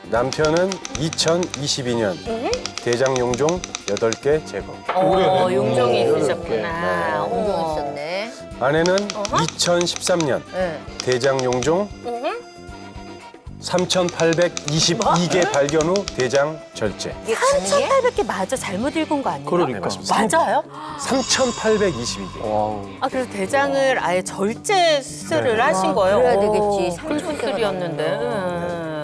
남편은 2022년 대장 용종 8개 제거. 용종이 있으셨구나. 용종 있었네. 아내는 2013년 네. 대장 용종 3,822개 발견 후 대장 절제. 이게 가능해? 3,800개 맞아? 잘못 읽은 거 아니에요? 그러니까. 맞아요? 3,822개. 와우. 아, 그래서 대장을 아예 절제 수술을 하신 거예요? 그래야 되겠지. 큰 수술이었는데.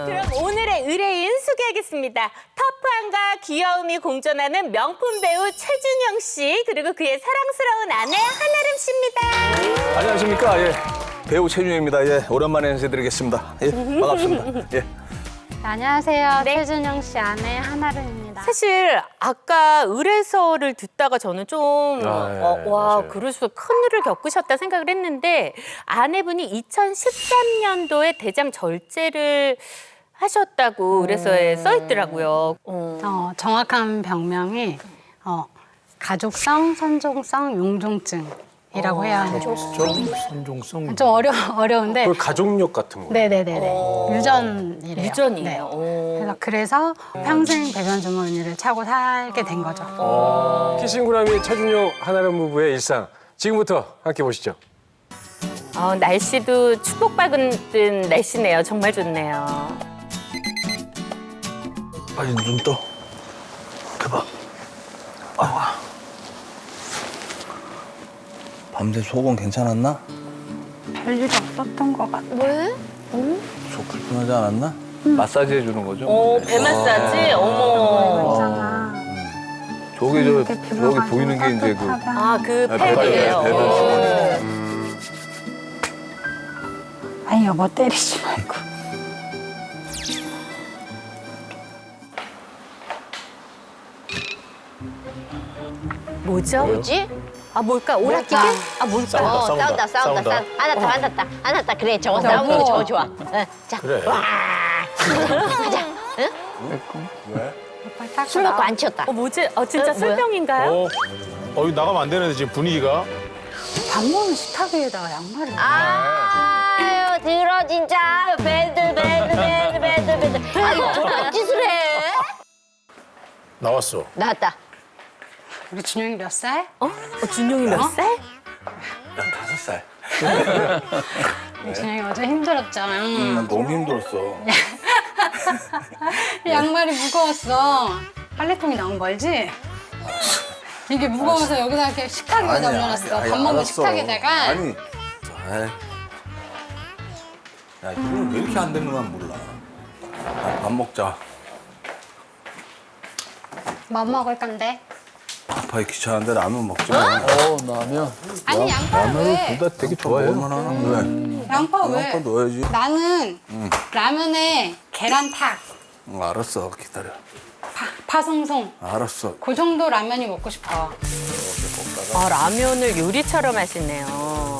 그럼 오늘의 의뢰인 소개하겠습니다. 터프함과 귀여움이 공존하는 명품 배우 최준영 씨, 그리고 그의 사랑스러운 아내 한아름 씨입니다. 안녕하십니까. 예. 배우 최준영입니다. 예. 오랜만에 인사드리겠습니다. 예. 반갑습니다. 예. 안녕하세요. 최준영 씨 아내 한아름입니다. 사실 아까 의뢰서를 듣다가 저는 좀 맞아요. 그러셔서 큰일을 겪으셨다 생각을 했는데 아내분이 2013년도에 대장 절제를 하셨다고 의뢰서에 써 있더라고요. 정확한 병명이 가족성 선종성 용종증이라고 해야 하는데 선종성. 좀 어려운데 그 가족력 같은 거. 네네네네 유전이래요. 유전이에요. 네. 그래서 평생 배변 주머니를 차고 살게 된 거죠. 키싱구라미 최준용 한아름 부부의 일상 지금부터 함께 보시죠. 날씨도 축복받은 날씨네요. 정말 좋네요. 빨리 눈 떠. 대박. 아이고. 밤새 속은 괜찮았나? 별일이 없었던 것 같아요. 왜? 속 불편하지 않았나? 마사지 해주는 거죠? 배 마사지? 어머. 있잖아. 저기 이렇게 피부가 저기 보이는 게 이제 그 따뜻하다. 그 배 팩이에요. 아니 여보 때리지 말고. 뭐죠? 뭐지? 뭘까? 오락기계? 뭘까? 싸운다. 안았다. 그래, 저거 싸우는 거 저거 좋아. 자, 그래. 와. 가자. 술 먹고 안 치웠다. 뭐지? 진짜 뭐야? 술병인가요? 이거 나가면 안 되는데 지금 분위기가. 밥 먹는 식탁 위에다가 양말을. 아유, 들어 진짜. 배드. 아유, 저런 짓을 해. 나왔어. 나왔다. 우리 준영이 몇 살? 준용이 몇 살? 5살. 준영이 어제 힘들었죠. 난 너무 힘들었어. 양말이 무거웠어. 빨래통이 너무 멀지? 이게 무거워서 여기다 이렇게 식탁 위에다 올려놨어. 밥 먹는 알았어. 식탁에다가. 아니, 아이. 야, 이건 왜 이렇게 안 되는 건 몰라. 야, 밥 먹자. 뭐 먹을 건데? 밥하기 귀찮은데 라면 먹지 마. 라면. 아니 양파 왜? 둘 다 되게 좋아해요. 먹을만 하나? 왜? 양파 왜? 양파 넣어야지. 나는 라면에 계란탁, 응, 알았어. 기다려. 파송송 알았어. 그 정도 라면이 먹고 싶어. 라면을 요리처럼 하시네요.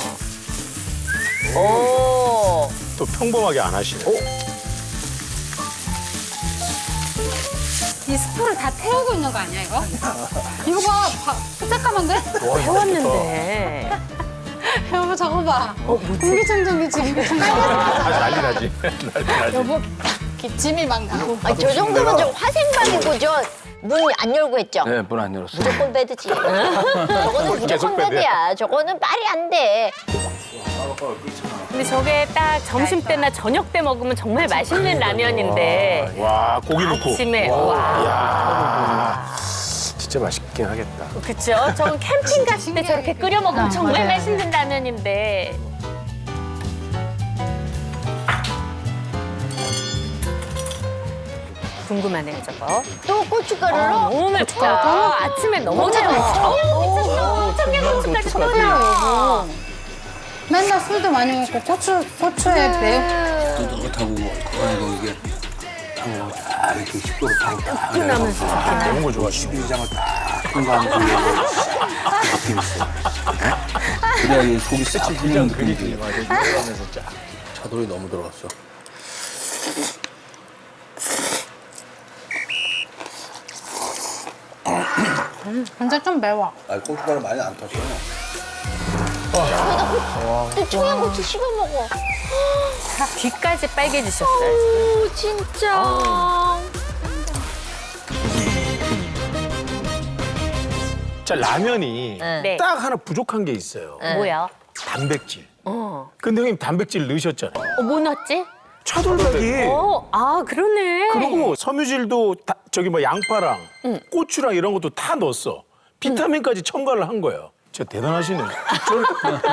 오. 또 평범하게 안 하시네. 이 스프를 다 태우고 있는 거 아니야 이거? 이거 봐, 새까만데? 태웠는데. 여보 저거 봐. 공기청정기 지금 난리 나지. 여보 기침이 막 나고. 저 정도면 좀 화생방이고 저 문 안 열고 했죠? 네, 문 안 열었어. 무조건 배드지. 저거는 무조건 배드야. 저거는 말이 안 돼. 근데 저게 딱 점심 때나 저녁 때 먹으면 정말 맛있는 라면인데. 와, 고기 넣고. 아침에 와. 진짜 맛있긴 하겠다. 그쵸? 저건 캠핑 갔을 때 저렇게 끓여 먹으면 정말 맞아요. 맛있는 라면인데. 궁금하네요, 저거. 또 고춧가루로? 너무 맛있다. 아침에 너무 잘 먹어. 청양고추까지 쏟아요. 맨날 술도 많이 먹고 고추에 매운. 뜨뜻하고 그러니까 이게 딱 이렇게 식도로 타고 딱 나면서 먹는 거 좋아. 12장을 딱 통과하면서 느낌 있어. 그래야 이 속이 싹 풀리는 느낌이지. 차돌이 너무 들어갔어. 근데 좀 매워. 아, 고춧가루 많이 안 탔어. 또 청양고추 씹어 먹어. 귀까지 빨개지셨어요. 오, 진짜. 자, 라면이 네. 딱 하나 부족한 게 있어요. 뭐야? 단백질. 근데 형님 단백질 넣으셨잖아요. 뭐 넣었지? 차돌박이. 아, 그러네. 그리고 섬유질도 저기 뭐 양파랑 고추랑 이런 것도 다 넣었어. 비타민까지 첨가를 한 거예요. 진짜 대단하시네.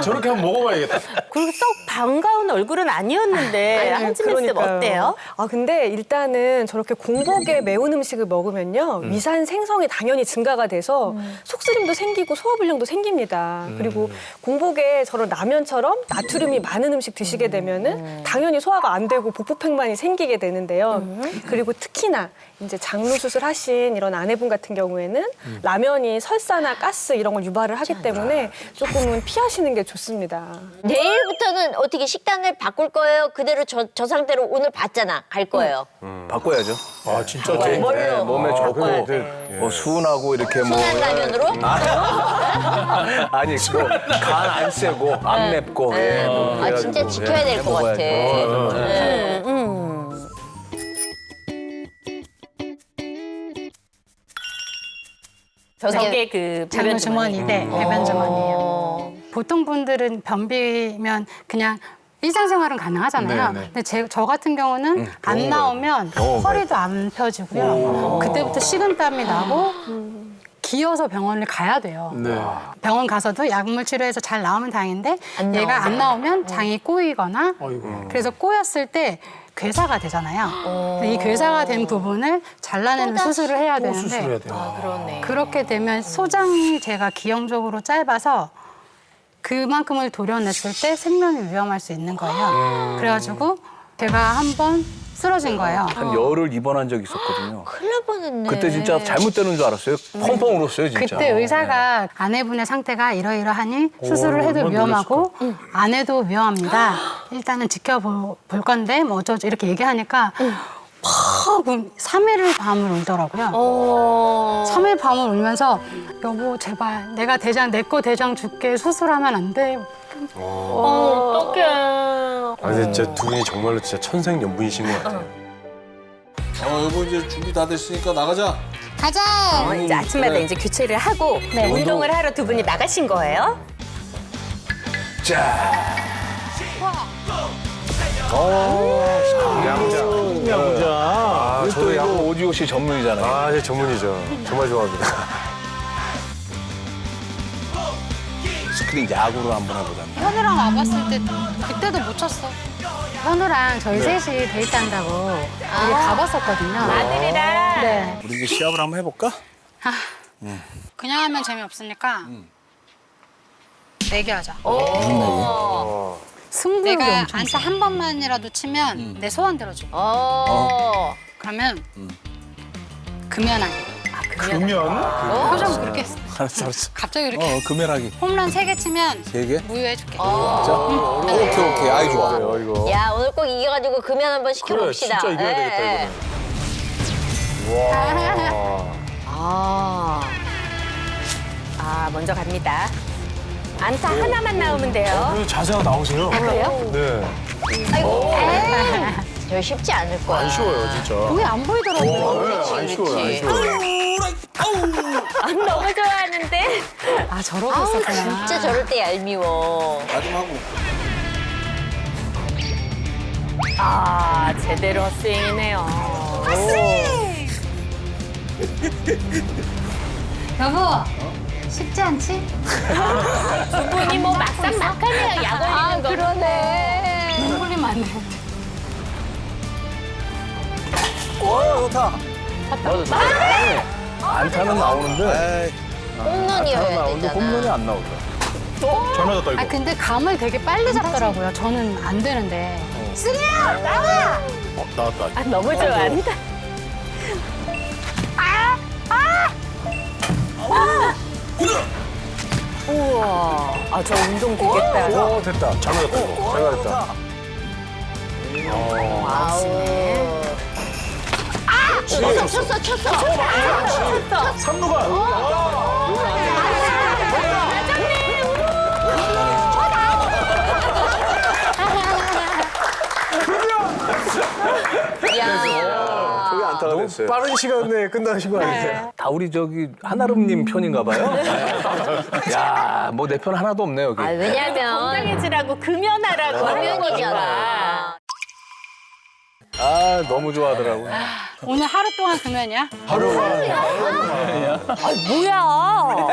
저렇게 한번 먹어봐야겠다. 그리고 썩 반가운 얼굴은 아니었는데 한지민 쌤 어때요? 아 근데 일단은 저렇게 공복에 매운 음식을 먹으면요 위산 생성이 당연히 증가가 돼서 속쓰림도 생기고 소화불량도 생깁니다. 그리고 공복에 저런 라면처럼 나트륨이 많은 음식 드시게 되면은 당연히 소화가 안 되고 복부팽만이 생기게 되는데요. 그리고 특히나 이제 장루 수술하신 이런 아내분 같은 경우에는 라면이 설사나 가스 이런 걸 유발을 하기 때문에 조금은 피하시는 게 좋습니다. 내일부터는 어떻게 식단을 바꿀 거예요? 그대로 저 상태로 오늘 봤잖아. 갈 거예요. 바꿔야죠. 아, 진짜. 뭘로? 네, 몸에 좋고 바꿔야 돼. 뭐 수은하고 이렇게 뭐 순한 라면으로? 아니 간 안 세고 안 맵고 예, 뭐 아, 진짜 그래가지고, 지켜야 될 것 같아. 먹어야죠. 저게 그 장로 주머니인데 배변 주머니예요. 어. 보통 분들은 변비면 그냥 일상생활은 가능하잖아요. 네, 네. 근데 저 같은 경우는 안 나오면 허리도 안 펴지고요. 그때부터 식은땀이 나고 기어서 병원을 가야 돼요. 네. 병원 가서도 약물 치료해서 잘 나오면 다행인데 안 얘가 안 나오면. 나오면 장이 꼬이거나 아이고. 그래서 꼬였을 때 괴사가 되잖아요. 근데 이 괴사가 된 부분을 잘라내는 수술을 해야 되는데 수술해야 돼요. 그러네. 그렇게 되면 소장이 제가 기형적으로 짧아서 그만큼을 도려냈을 때 생명이 위험할 수 있는 거예요. 그래가지고 제가 한번 쓰러진 거예요. 한 열흘 입원한 적이 있었거든요. 큰일 날 뻔했네. 그때 진짜 잘못되는 줄 알았어요. 펑펑 울었어요, 진짜. 그때 의사가 아내분의 상태가 이러이러하니 수술을 해도 얼마나 위험하고 안 해도 위험합니다. 일단은 지켜볼 건데 뭐 어쩌죠 이렇게 얘기하니까 막 3일 밤을 울더라고요. 3일 밤을 울면서 여보 제발 내가 대장 내 거 대장 줄게 수술하면 안 돼. 어떡해. 아, 근데 진짜 두 분이 정말로 진짜 천생연분이신 것 같아요. 여보 이제 준비 다 됐으니까 나가자. 가자. 이제 아침마다 이제 교체를 하고 운동을 하러 두 분이 나가신 거예요? 야구장. 아, 또 이거 오지호 씨 전문이잖아요. 아, 제 전문이죠. 정말 좋아합니다. 스크린 야구로 한번 해보자. 현우랑 와봤을 때 그때도 못 쳤어. 현우랑 저희 셋이 데이트한다고 여기 가봤었거든요. 아들이랑. 네. 우리 이제 시합을 한번 해볼까? 그냥 하면 재미없으니까 내기하자. 승부욕이 내가 엄청 안타 한 번만이라도 치면 내 소원 들어줘. 그러면 금연하기. 금연? 표정 그렇게 했어. 알았어, 알았어. 갑자기 이렇게 금연하기. 홈런 3개 치면 3개? 무효해줄게. 오케이. 아이 좋아. 이거. 야, 오늘 꼭 이겨가지고 금연 한번 그래, 시켜봅시다. 진짜 이겨야 되겠다, 예. 이거는. 아, 먼저 갑니다. 안타 하나만 나오면 돼요. 그래서 자세가 나오세요. 그래요? 네. 저 쉽지 않을 거야. 안 쉬워요, 진짜. 그게 안 보이더라고요. 안 쉬워요, 안 쉬워요. 아, 너무 좋아하는데. 아 저러고 아우, 있었구나. 진짜 저럴 때 얄미워. 나좀 하고. 아, 제대로 헛스윙이네요. 여보 쉽지 않지? 두 분이 뭐 막상 막하네요. 약 올리는 거. 그러네. 눈 흘리면 안 돼. 좋다. 안타는 나오는데 홈런이어야 나오는데 되잖아. 홈런이 안 나오더라. 잘 맞았다, 이거. 아 근데 감을 되게 빨리 잡더라고요. 저는 안 되는데. 나왔다. 아, 너무 좋아한다. 우와. 아, 저 운동 되겠다. 오, 됐다. 잘 맞았다, 이거. 잘 맞았다. 쳤어. 삼루가. 됐어요. 빠른 시간 내에 끝나신 거 아니에요? 다 우리 저기 한아름님 편인가 봐요. 야, 뭐 내 편 하나도 없네 여기. 아, 왜냐면 건강해지라고 금연하라고 하는 거니까. 아, 너무 좋아하더라고. 오늘 하루 동안 금연이야? 뭐야?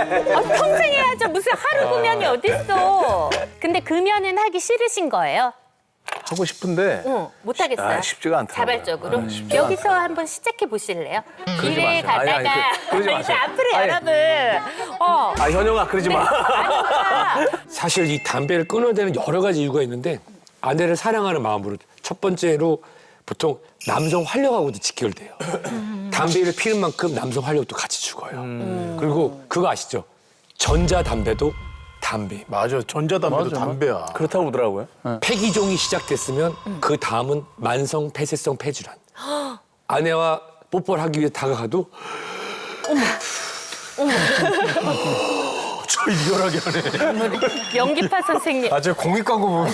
평생 해야죠. 무슨 하루 금연이 어딨어. 근데 금연은 하기 싫으신 거예요? 하고 싶은데 못 하겠어요. 아, 쉽지가 않더라고요. 자발적으로. 쉽지가 여기서 한번 시작해 보실래요? 길에 마세요. 아니, 가다가 아니, 그러지 이제 마세요. 앞으로 아니. 여러분. 아, 현영아 그러지 마. 사실 이 담배를 끊어야 되는 여러 가지 이유가 있는데 아내를 사랑하는 마음으로 첫 번째로 보통 남성 활력하고도 직결돼요. 담배를 피는 만큼 남성 활력도 같이 죽어요. 그리고 그거 아시죠? 전자담배도 담배. 맞아, 전자담배도 담배야. 그렇다고 그러더라고요. 폐기종이 시작됐으면 그 다음은 만성 폐쇄성 폐질환. 아내와 뽀뽀를 하기 위해 다가가도 저 리얼하게 하네. 연기파 선생님. 아, 저 공익 광고 보면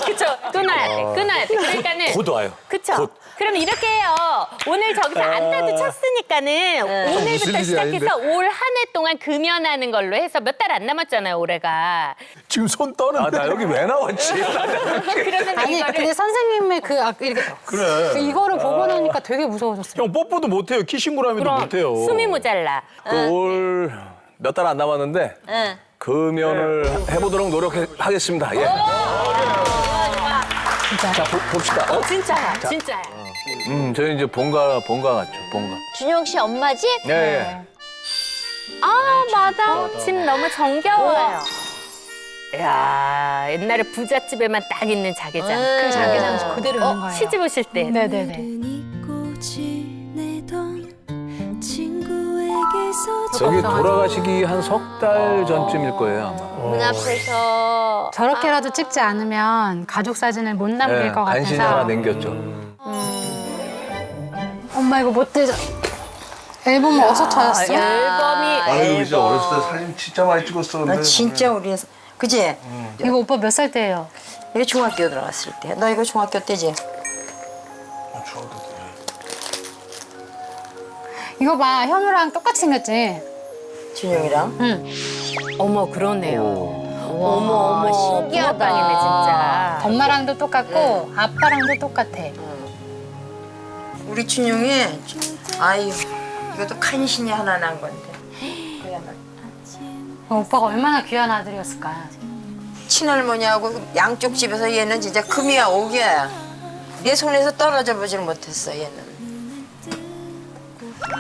그쵸. 끊어야 돼. 끊어야 돼. 그러니까는. 곧 와요. 그쵸. 곧. 그럼 이렇게 해요. 오늘 저기서 안타도 쳤으니까는 오늘부터 시작해서 올 한 해 동안 금연하는 걸로 해서 몇 달 안 남았잖아요, 올해가. 지금 손 떠는. 아, 나 여기 왜 나왔지? 그러면 아니 이거를 근데 선생님의 이렇게 그래. 이거를 보고 나니까 되게 무서워졌어요. 형 뽀뽀도 못해요. 키싱구라미도 그럼 못해요. 숨이 모자라. 올 몇 달 안 남았는데 금연을 해보도록 노력하겠습니다. 예. 자, 봅시다. 진짜야, 진짜야. 저희 이제 본가 같죠, 본가. 준영 씨 엄마 집? 예, 예. 아, 맞아. 집 너무 정겨워요. 야, 옛날에 부잣집에만 딱 있는 자개장. 그 자기장 그대로 있는 거예요. 시집 오실 때. 네네네. 잊고 지내던 친구에게서 저기 돌아가시기 한 석 달 전쯤일 거예요, 아마. 문 앞에서 저렇게라도 찍지 않으면 가족 사진을 못 남길 예, 것 간신히 하나 같아서 남겼죠. 엄마 이거 못 되죠. 앨범을 어디서 찾았어? 앨범이 아유, 진짜 어렸을 때 사진 진짜 많이 찍었었는데. 나 진짜 우리 그지? 이거 오빠 몇 살 때예요? 이거 중학교 들어갔을 때. 너 이거 중학교 때지? 이거 봐 현우랑 똑같이 생겼지? 준영이랑? 어머, 그러네요. 어머, 신기하다. 붕어빵이네, 진짜. 엄마랑도 똑같고 아빠랑도 똑같아. 우리 준영이 아유 이것도 간신히 하나 난 건데. 오빠가 얼마나 귀한 아들이었을까. 친할머니하고 양쪽 집에서 얘는 진짜 금이야 옥이야. 내 손에서 떨어져 보질 못했어 얘는.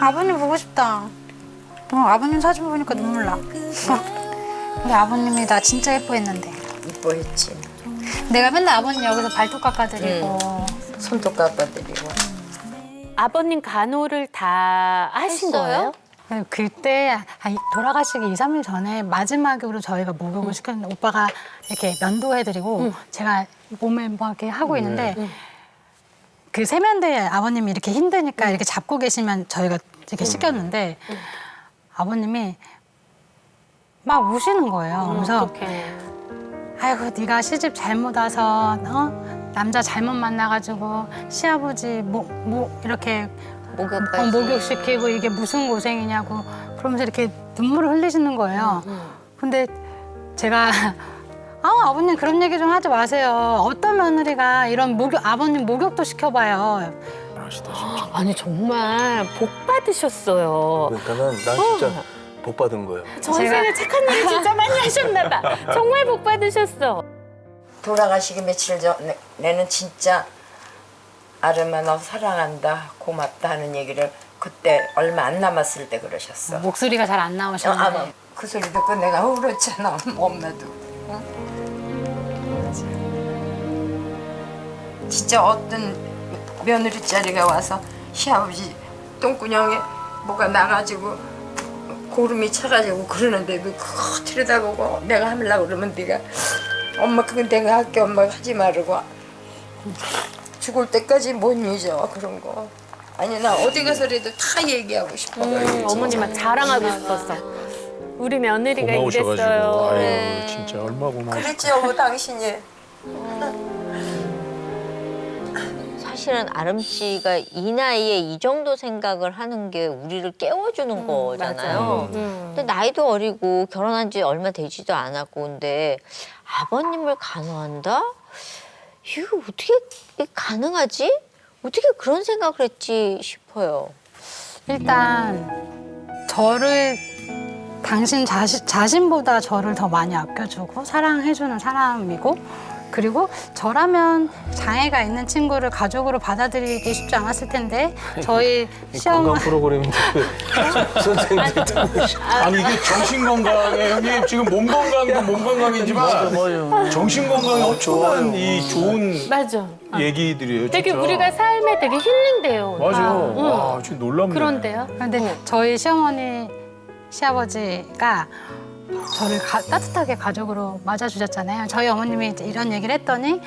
아버님 보고 싶다. 아버님 사진 보니까 눈물 나. 우리 아버님이 나 진짜 예뻐했는데. 이뻐했지. 내가 맨날 아버님 여기서 발톱 깎아드리고. 손톱 깎아드리고. 아버님 간호를 다 하신 거예요? 그때 돌아가시기 2, 3일 전에 마지막으로 저희가 목욕을 시켰는데 오빠가 이렇게 면도해드리고 제가 몸에 뭐 이렇게 하고 있는데 그 세면대에 아버님이 이렇게 힘드니까 이렇게 잡고 계시면 저희가 이렇게 시켰는데 아버님이 막 우시는 거예요. 그래서 아이고 네가 시집 잘못 와서 남자 잘못 만나가지고 시아버지 뭐 이렇게 목욕시키고 이게 무슨 고생이냐고 그러면서 이렇게 눈물을 흘리시는 거예요. 근데 제가 아버님 그런 얘기 좀 하지 마세요. 어떤 며느리가 이런 아버님 목욕도 시켜봐요. 아니, 정말 복 받으셨어요. 그러니까는 난 진짜 복 받은 거예요. 전생에 착한 일을 진짜 많이 하셨나 봐. 정말 복 받으셨어. 돌아가시기 며칠 전에는 진짜 아름아 너 사랑한다 고맙다 하는 얘기를 그때 얼마 안 남았을 때 그러셨어. 목소리가 잘 안 나오셨는데 그 소리 듣고 내가 울었잖아 엄마도. 진짜 어떤 며느리 자리가 와서 시아버지 똥구녕에 뭐가 나가지고 고름이 차가지고 그러는데도 그거 들여다보고 내가 하려고 그러면 네가 엄마 그건 내가 할게 엄마가 하지 말고 죽을 때까지 못 잊어 그런 거. 아니 나 어디 가서라도 다 얘기하고 싶어. 어머님한테 자랑하고 싶었어. 우리 며느리가 고마우셔가지고. 이랬어요. 아유, 진짜 얼마나 고마워. 그랬지 여보 당신이. 사실은 아름 씨가 이 나이에 이 정도 생각을 하는 게 우리를 깨워주는 거잖아요. 근데 나이도 어리고 결혼한 지 얼마 되지도 않았고 근데 아버님을 간호한다? 이거 어떻게 가능하지? 어떻게 그런 생각을 했지 싶어요. 일단 저를 당신 자신보다 저를 더 많이 아껴주고 사랑해주는 사람이고 그리고 저라면 장애가 있는 친구를 가족으로 받아들이기 쉽지 않았을 텐데 저희 건강 시어머니 프로그램인데 선생님 아니 이게 정신 건강에 형님 지금 몸 건강도 몸 건강이지만 정신 건강에 엄청난 이 좋은 맞아. 얘기들이에요. 되게 진짜. 우리가 삶에 되게 힐링돼요. 맞아. 응. 와, 지금 놀랍네. 그런데요? 근데 저희 시어머니 시아버지가 저를 따뜻하게 가족으로 맞아주셨잖아요. 저희 어머님이 이제 이런 얘기를 했더니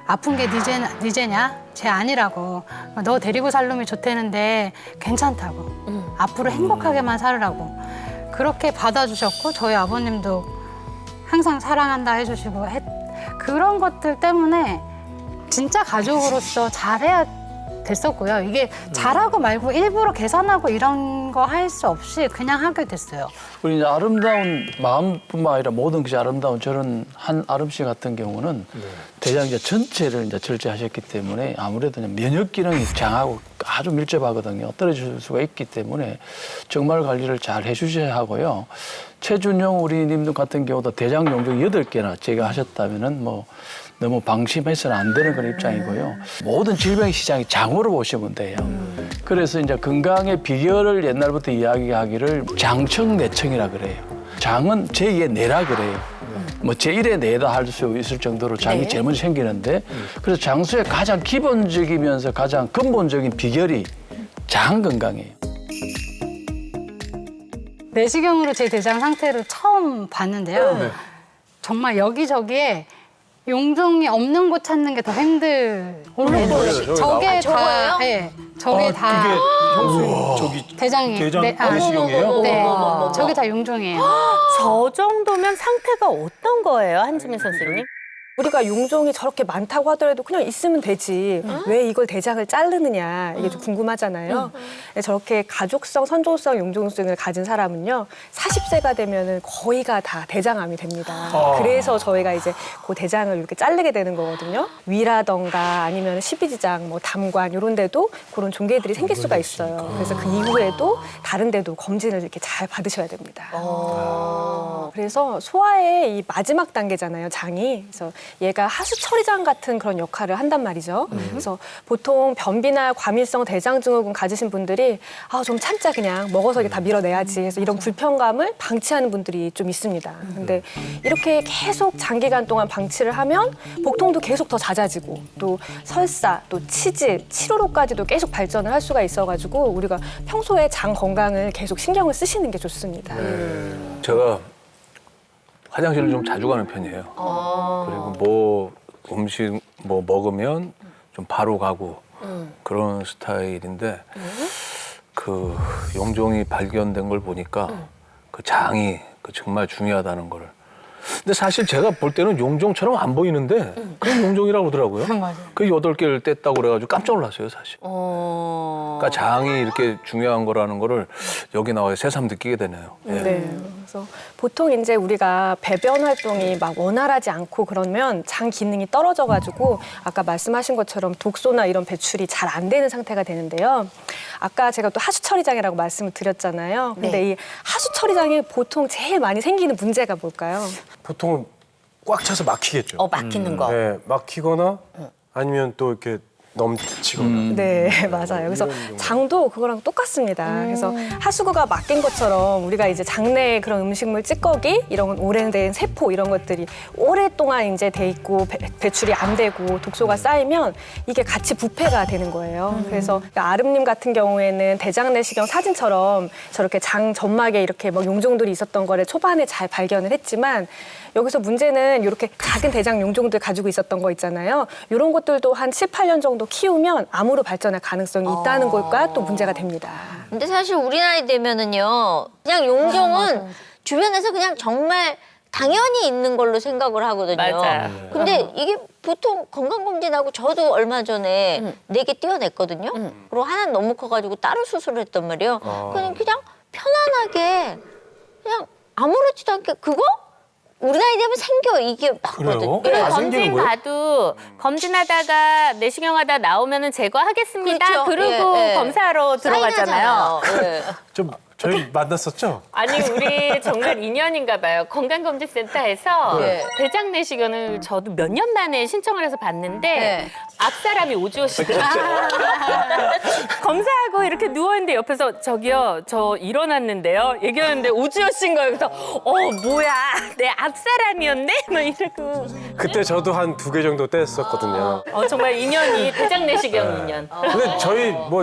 아픈 게 네 죄냐? 쟤 아니라고. 너 데리고 살 놈이 좋다는데 괜찮다고. 앞으로 행복하게만 살으라고. 그렇게 받아주셨고 저희 아버님도 항상 사랑한다 해주시고 그런 것들 때문에 진짜 가족으로서 잘해야 됐었고요. 이게 잘하고 말고 일부러 계산하고 이런 거 할 수 없이 그냥 하게 됐어요. 우리 이제 아름다운 마음뿐만 아니라 모든 것이 아름다운 저런 한 아름 씨 같은 경우는 대장자 전체를 이제 절제하셨기 때문에 아무래도 면역 기능이 장하고 아주 밀접하거든요. 떨어질 수가 있기 때문에 정말 관리를 잘 해주셔야 하고요. 최준용 우리님 같은 경우도 대장 용종 8개나 제가 하셨다면은 뭐 너무 방심해서는 안 되는 그런 입장이고요. 모든 질병의 시장이 장으로 보시면 돼요. 그래서 이제 건강의 비결을 옛날부터 이야기하기를 장청 내청이라 그래요. 장은 제2의 뇌라 그래요. 뭐 제1의 뇌다 할 수 있을 정도로 장이 제일 먼저 생기는데 그래서 장수의 가장 기본적이면서 가장 근본적인 비결이 장 건강이에요. 내시경으로 제 대장 상태를 처음 봤는데요. 정말 여기저기에 용종이 없는 곳 찾는 게 더 힘들어요. 저게 다, 네, 저게 다 이게 형수 저기 대장이에요. 대장 네, 내시경이에요? 네, 저게 다 용종이에요. 저 정도면 상태가 어떤 거예요, 한지민 선생님? 우리가 용종이 저렇게 많다고 하더라도 그냥 있으면 되지. 왜 이걸 대장을 자르느냐 이게 좀 궁금하잖아요. 근데 저렇게 가족성, 선조성 용종증을 가진 사람은요 40세가 되면은 거의가 다 대장암이 됩니다. 그래서 저희가 이제 그 대장을 이렇게 자르게 되는 거거든요. 위라던가 아니면 십이지장, 뭐 담관 이런 데도 그런 종괴들이 생길 수가 있어요. 그래서 그 이후에도 다른 데도 검진을 이렇게 잘 받으셔야 됩니다. 그래서 소화의 이 마지막 단계잖아요, 장이. 그래서 얘가 하수처리장 같은 그런 역할을 한단 말이죠. 그래서 보통 변비나 과민성 대장증후군 가지신 분들이 좀 참자 그냥 먹어서 이게 다 밀어내야지 해서 이런 불편감을 방치하는 분들이 좀 있습니다. 근데 이렇게 계속 장기간 동안 방치를 하면 복통도 계속 더 잦아지고 또 설사, 또 치질, 치료로까지도 계속 발전을 할 수가 있어가지고 우리가 평소에 장 건강을 계속 신경을 쓰시는 게 좋습니다. 제가 화장실을 좀 자주 가는 편이에요. 그리고 뭐 음식 뭐 먹으면 좀 바로 가고 그런 스타일인데 그 용종이 발견된 걸 보니까 그 장이 그 정말 중요하다는 거를. 근데 사실 제가 볼 때는 용종처럼 안 보이는데 그건 용종이라고 그러더라고요. 그 8개를 뗐다고 그래가지고 깜짝 놀랐어요, 사실. 그러니까 장이 이렇게 중요한 거라는 거를 여기 나와서 새삼 느끼게 되네요. 예. 네. 그래서 보통 이제 우리가 배변 활동이 막 원활하지 않고 그러면 장 기능이 떨어져가지고 아까 말씀하신 것처럼 독소나 이런 배출이 잘 안 되는 상태가 되는데요. 아까 제가 또 하수처리장이라고 말씀을 드렸잖아요. 근데 이 하수처리장에 보통 제일 많이 생기는 문제가 뭘까요? 보통은 꽉 차서 막히겠죠. 막히는 거. 네, 막히거나 아니면 또 이렇게 넘치거나. 네, 맞아요. 그래서 장도 그거랑 똑같습니다. 그래서 하수구가 막힌 것처럼 우리가 이제 장내에 그런 음식물 찌꺼기, 이런 오래된 세포 이런 것들이 오랫동안 이제 돼 있고 배출이 안 되고 독소가 쌓이면 이게 같이 부패가 되는 거예요. 그래서 아름님 같은 경우에는 대장 내시경 사진처럼 저렇게 장 점막에 이렇게 뭐 용종들이 있었던 거를 초반에 잘 발견을 했지만 여기서 문제는 이렇게 작은 대장 용종들 가지고 있었던 거 있잖아요. 이런 것들도 한 7, 8년 정도 키우면 암으로 발전할 가능성이 있다는 것과 또 문제가 됩니다. 근데 사실 우리 나이 되면은요, 그냥 용종은 주변에서 그냥 정말 당연히 있는 걸로 생각을 하거든요. 맞아요. 근데 이게 보통 건강검진하고 저도 얼마 전에 4개 떼어냈거든요. 그리고 하나는 너무 커가지고 따로 수술을 했단 말이에요. 그냥 편안하게 그냥 아무렇지도 않게 그거 우리 나이 되면 생겨 이게 맞거든요. 그리고 다 검진 생기는 거예요? 가도 검진하다가 내시경하다 나오면은 제거하겠습니다. 그렇죠. 그리고 예, 예. 검사하러 들어가잖아요. 예. 좀 저희 만났었죠? 아니 우리 정말 인연인가 봐요. 건강검진센터에서 네. 대장 내시경을 저도 몇 년 만에 신청을 해서 봤는데 네. 앞 사람이 오주호 씨더라고요. 검사하고 이렇게 누워있는데 옆에서 저기요 저 일어났는데요 얘기하는데 오주호 씨인 거예요. 그래서 뭐야 내 앞 사람이었네? 막 이러고 그때 저도 한 2개 정도 뗐었거든요. 정말 인연이 대장 내시경 인연. 근데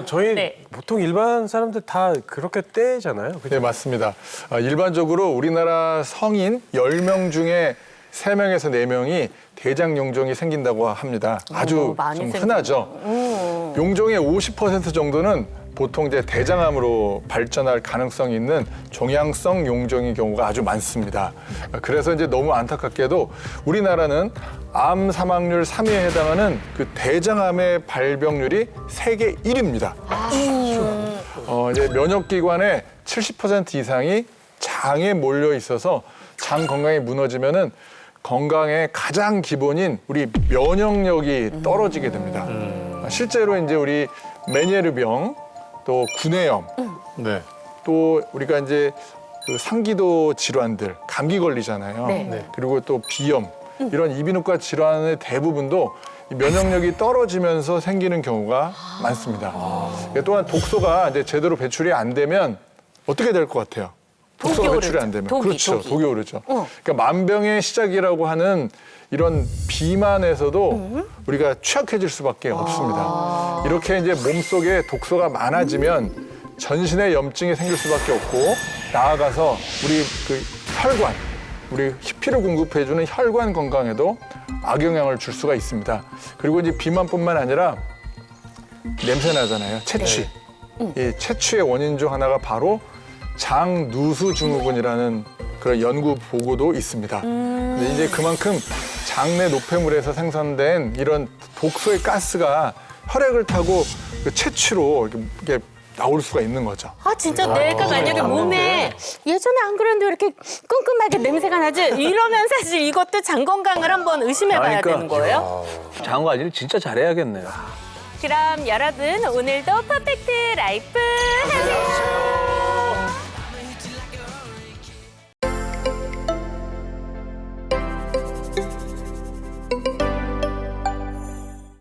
저희 네. 보통 일반 사람들 다 그렇게 떼잖아요. 그죠? 네, 맞습니다. 일반적으로 우리나라 성인 10명 중에 3명에서 4명이 대장 용종이 생긴다고 합니다. 아주 많이 좀 생긴다. 흔하죠. 용종의 50% 정도는 보통 이제 대장암으로 발전할 가능성이 있는 종양성 용종인 경우가 아주 많습니다. 그래서 이제 너무 안타깝게도 우리나라는 암 사망률 3위에 해당하는 그 대장암의 발병률이 세계 1위입니다. 이제 면역기관의 70% 이상이 장에 몰려 있어서 장 건강이 무너지면은 건강의 가장 기본인 우리 면역력이 떨어지게 됩니다. 실제로 이제 우리 메니에르병, 또 구내염, 네. 또 우리가 이제 그 상기도 질환들, 감기 걸리잖아요. 네. 그리고 또 비염, 이런 이비인후과 질환의 대부분도 이 면역력이 떨어지면서 생기는 경우가 많습니다. 또한 독소가 이제 제대로 배출이 안 되면 어떻게 될 것 같아요? 독소가 배출이 안 되면. 그렇죠. 독이 오르죠. 그러니까 만병의 시작이라고 하는 이런 비만에서도 우리가 취약해질 수밖에 없습니다. 이렇게 이제 몸속에 독소가 많아지면 전신에 염증이 생길 수밖에 없고 나아가서 우리 그 혈관, 우리 피를 공급해주는 혈관 건강에도 악영향을 줄 수가 있습니다. 그리고 이제 비만뿐만 아니라 냄새 나잖아요. 채취. 이 채취의 원인 중 하나가 바로 장누수 증후군이라는 그런 연구 보고도 있습니다. 근데 이제 그만큼 장내 노폐물에서 생성된 이런 독소의 가스가 혈액을 타고 그 채취로 이렇게 나올 수가 있는 거죠. 진짜 내가 만약에 몸에 예전에 안 그랬는데 왜 이렇게 끔끔하게 냄새가 나지? 이러면 사실 이것도 장 건강을 한번 의심해봐야 되는 거예요. 장 관리를 진짜 잘해야겠네요. 그럼 여러분 오늘도 퍼펙트 라이프 하세요.